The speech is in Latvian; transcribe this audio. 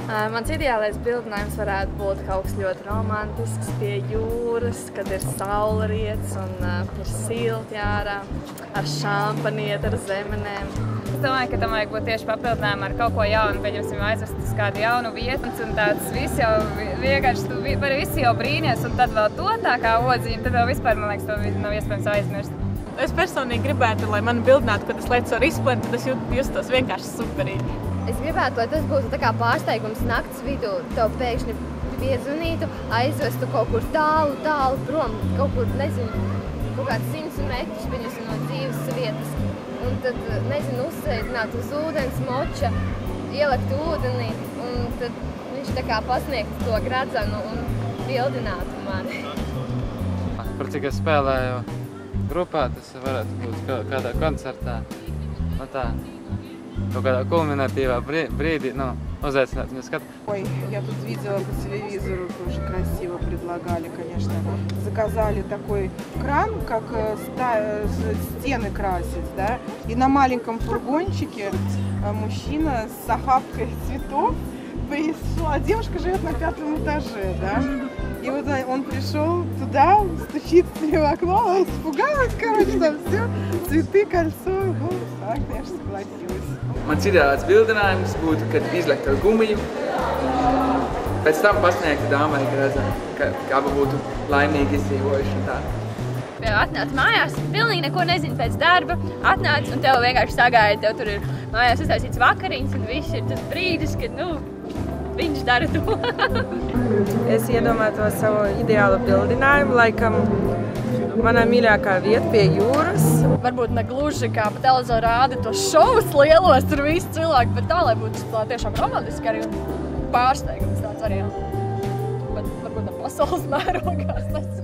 Mans ideālais bildinājums varētu būt kaut kas ļoti romantisks pie jūras, kad ir saulrietis un ir silti ārā, ar šampanieti, ar zemenēm. Es domāju, ka tam vajag būt tieši papildinājumā ar kaut ko jaunu, pieņemsim aizvest uz kādu jaunu vietu, un tāds viss jau vienkārši, tu par visu jau brīnies, un tad vēl to tā kā odziņa, tad vēl vispār, man liekas, to nav iespējams aizmirst. Es personīgi gribētu, lai mani bildinātu, kad es lietas var izplēt, tad es justos vienkārši superīgi. Es gribētu, lai tas būtu tā kā pārsteigums nakts vidū, tev pēkšņi piezvanītu, aizvestu kaut kur tālu prom, kaut kur, nezinu, kaut kāds 100 metrus, pieņemsim no dzīves vietas. Un tad, nezinu, uzsēdināt uz ūdens moča, ielikt ūdenī, un tad viņš tā kā pasniegtu to gradzenu un bildinātu mani. Par cik es spēlēju grupā, tas varētu būt kādā koncertā, kaut kādā кульминативā брīdī, uzaicināt viņu skatu. Ой, я тут видела по телевизору, тоже красиво предлагали, конечно. Заказали такой кран, как стены красить, да, и на маленьком фургончике мужчина с охапкой цветов пришел, а девушка живет на 5-м этаже, да. И вот он пришел туда, стучится мне в окно, испугалась, короче, там все, цветы, кольцо, ну, так, конечно, согласилась. Mans ideāls bildinājums būtu, kad izlekt ar gumiju, pēc tam pasniegt dāmai gradzenu, ka abi būtu laimīgi izdzīvojuši un tā. Atnāc mājās, pilnīgi neko nezinu pēc darba, atnāc un tev vienkārši sagaida, tev tur ir mājās uztaisīts vakariņas un viss ir tas brīdis, kad, viņš dara to. Es iedomātos savu ideālu bildinājumu, laikam manā mīļākā vieta pie jūras. Varbūt ne gluži kā pa televizoru rāda tos šovus lielos, tur visi cilvēki, bet tā, lai būtu tā tiešām romantiski arī pārsteigums tāds variants. Bet varbūt ne pasaules mērogās.